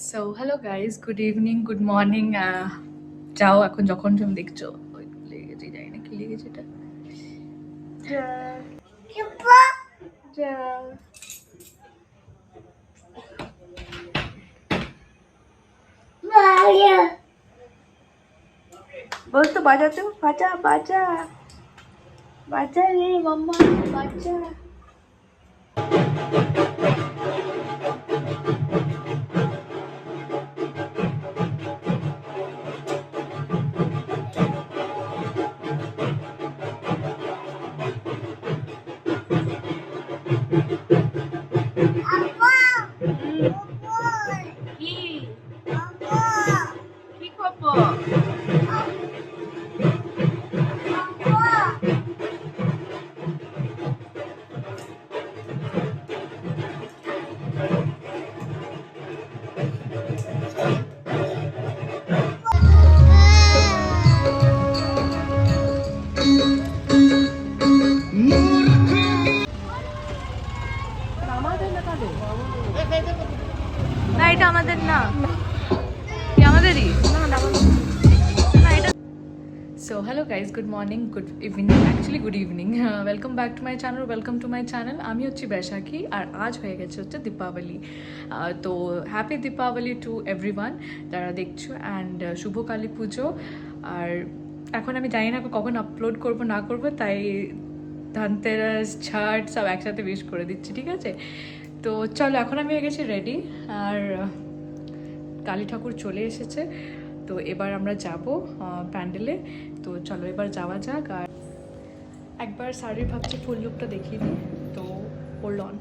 So hello guys, good evening, good morning. যাও এখন যখন তুমি দেখছো ওই লেগেছে, যাই না কি লেগেছে এটা। বল তো বাজাতে, বাজা বাজা বাজা রে মাম্মা, বাজা। কি কি খবর? না এটা আমাদের না, আমাদেরই। So hello guys, good morning, good evening, actually good evening. Welcome back to my channel, welcome to my channel. আমি হচ্ছি বৈশাখী আর আজ হয়ে গেছে হচ্ছে দীপাবলি। তো হ্যাপি দীপাবলি টু এভরিওয়ান যারা দেখছো, অ্যান্ড শুভ কালী পুজো। আর এখন আমি জানি না কখন আপলোড করব না করব, তাই ধনতেরাস ছাট সব একসাথে উইশ করে দিচ্ছি, ঠিক আছে? তো চলো, এখন আমি হয়ে গেছি রেডি, আর কালী ঠাকুর চলে এসেছে। তো এবার আমরা যাব প্যান্ডেলে। তো চলো এবার যাওয়া যাক। আর একবার শাড়ির ভাবছি ফুল লুকটা দেখিয়ে দিই। তো hold on.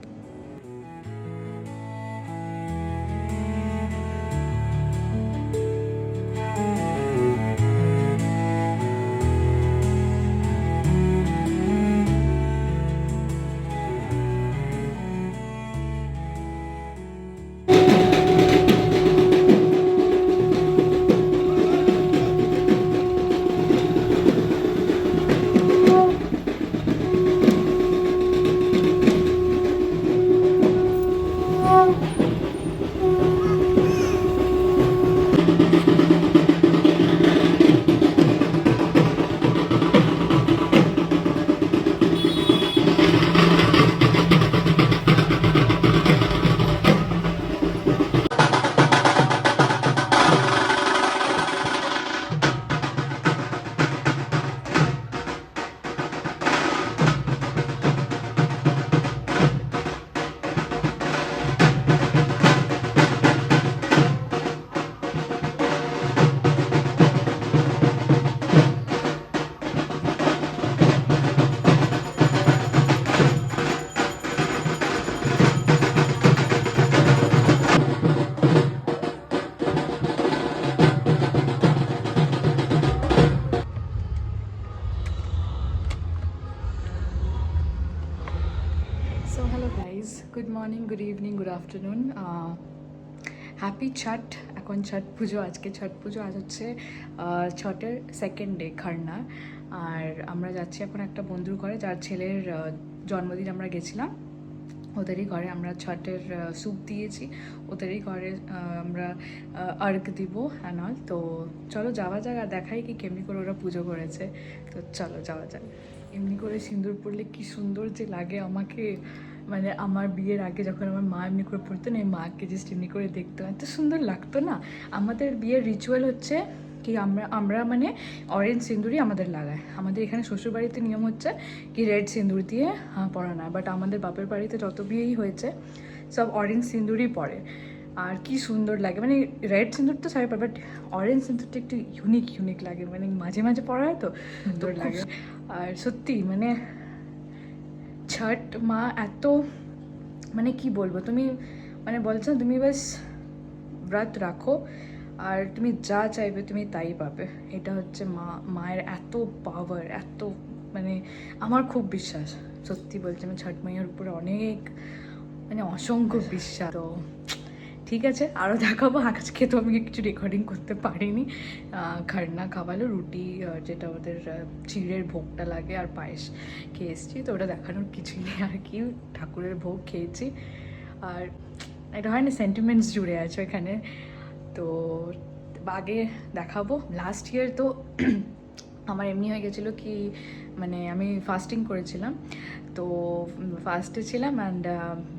So hello guys, good morning, good evening, good afternoon, happy Chhath. এখন ছট পুজো, আজকে ছট পুজো। আজ হচ্ছে ছটের সেকেন্ড ডে, খরনা। আর আমরা যাচ্ছি এখন একটা বন্ধুর ঘরে, যার ছেলের জন্মদিন। আমরা গেছিলাম ওদেরই ঘরে, আমরা ছটের স্যুপ দিয়েছি ওদেরই ঘরে। আমরা অর্ঘ দিব অ্যান্ড অল। তো চলো যাওয়া যাক আর দেখাই কি কেমনি করে ওরা পুজো করেছে। তো চলো যাওয়া যাক। এমনি করে সিঁদুর পরলে কি সুন্দর যে লাগে আমাকে, মানে আমার বিয়ের আগে যখন আমার মা এমনি করে পড়তো না, এই মাকে জাস্ট এমনি করে দেখতো, এত সুন্দর লাগতো না। আমাদের বিয়ের রিচুয়াল হচ্ছে কি, আমরা মানে অরেঞ্জ সিঁদুরই আমাদের লাগায়। আমাদের এখানে শ্বশুরবাড়িতে নিয়ম হচ্ছে কি রেড সিঁদুর দিয়ে পরানো হয়, বাট আমাদের বাপের বাড়িতে যত বিয়েই হয়েছে সব অরেঞ্জ সিঁদুরই পরে। আর কি সুন্দর লাগে, মানে রেড সিঁদুর তো সবাই পরে, বাট অরেঞ্জ সিঁদুরটা একটু ইউনিক লাগে, মানে মাঝে মাঝে পরা হয় তো সুন্দর লাগে। আর সত্যি মানে ছট মা এত, মানে কি বলবো, তুমি মানে বলছো তুমি বাস ব্রত রাখো আর তুমি যা চাইবে তুমি তাই পাবে। এটা হচ্ছে মায়ের এত পাওয়ার, এত মানে আমার খুব বিশ্বাস, সত্যি বলছি, আমি ছট মাইয়ার উপরে অনেক মানে অসংখ্য বিশ্বাস। তো ঠিক আছে, আরও দেখাবো। আজকে তো আমি কিছু রেকর্ডিং করতে পারিনি। খারনা খাওয়ালো, রুটি যেটা ওদের চিড়ের ভোগটা লাগে আর পায়েস খেয়ে এসেছি, তো ওটা দেখানোর কিছুই নেই আর কি। ঠাকুরের ভোগ খেয়েছি। আর এটা হয় না, সেন্টিমেন্টস জুড়ে আছে এখানে। তো আগে দেখাবো। লাস্ট ইয়ার তো আমার এমনি হয়ে গেছিলো কি, মানে আমি ফাস্টিং করেছিলাম, তো ফাস্টে ছিলাম অ্যান্ড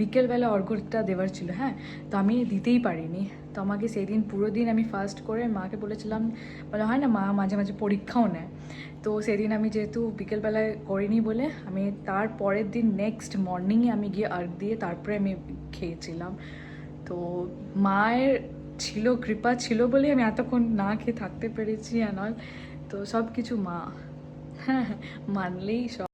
বিকেলবেলা অর্ঘ্যটা দেওয়ার ছিল, হ্যাঁ, তো আমি দিতেই পারিনি। তো আমাকে সেই দিন পুরো দিন আমি ফাস্ট করে মাকে বলেছিলাম, বলা হয় না মা মাঝে মাঝে পরীক্ষাও নেয়, তো সেদিন আমি যেহেতু বিকেলবেলায় করিনি বলে আমি তার পরের দিন নেক্সট মর্নিংয়ে আমি গিয়ে আর্ঘ দিয়ে তারপরে আমি খেয়েছিলাম। তো মায়ের ছিল, কৃপা ছিল বলে আমি এতক্ষণ না খেয়ে থাকতে পেরেছি অ্যান্ড অল। তো সব কিছু মা, হ্যাঁ মানলেই সব।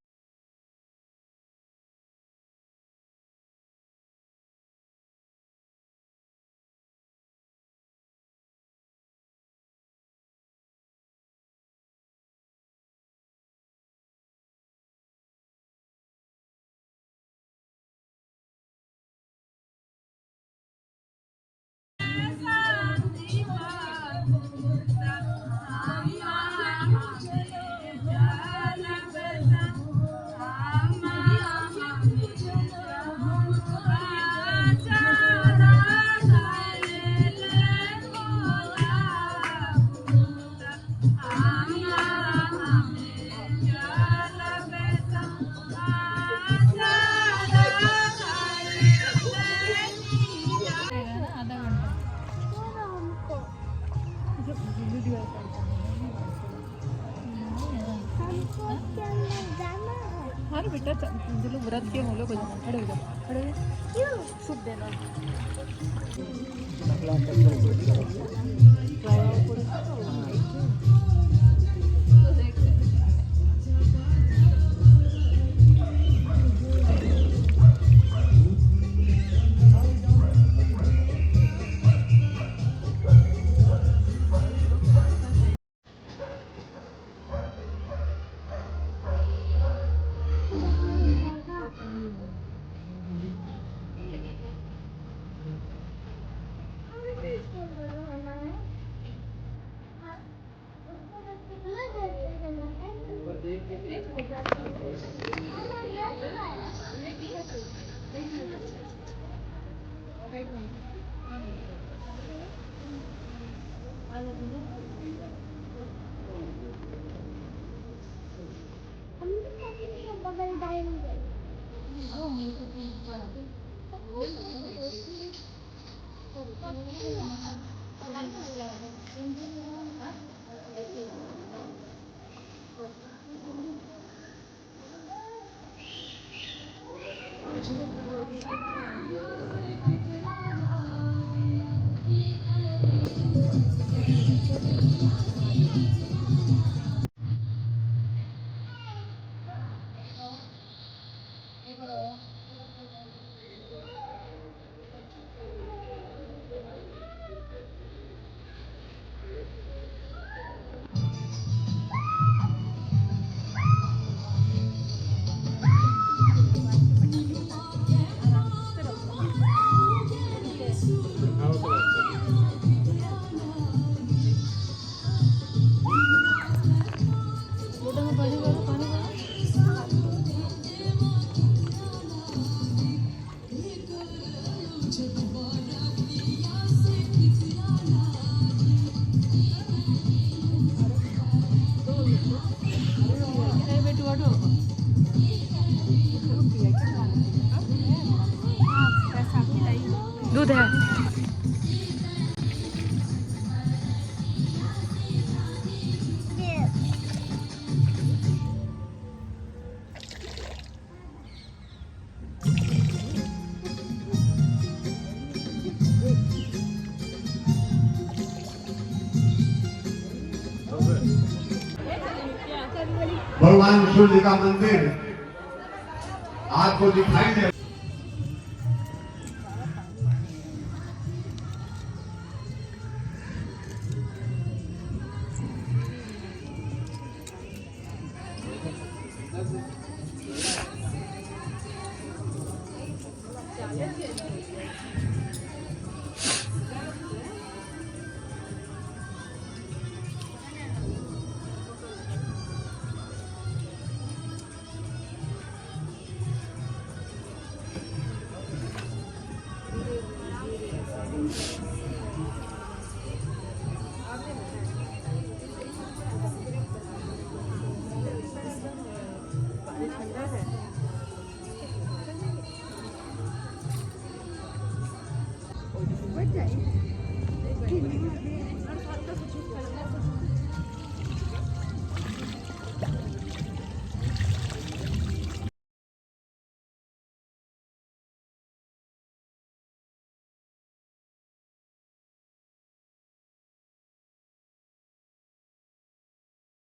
अरे बेटा जो लोग व्रत किए वो लोग हो जाना, खड़े हो जाओ, खड़े हो जाओ। क्यों सूप देना दूध है। भगवान सूर्य का मंदिर आपको दिखाई दे। What time?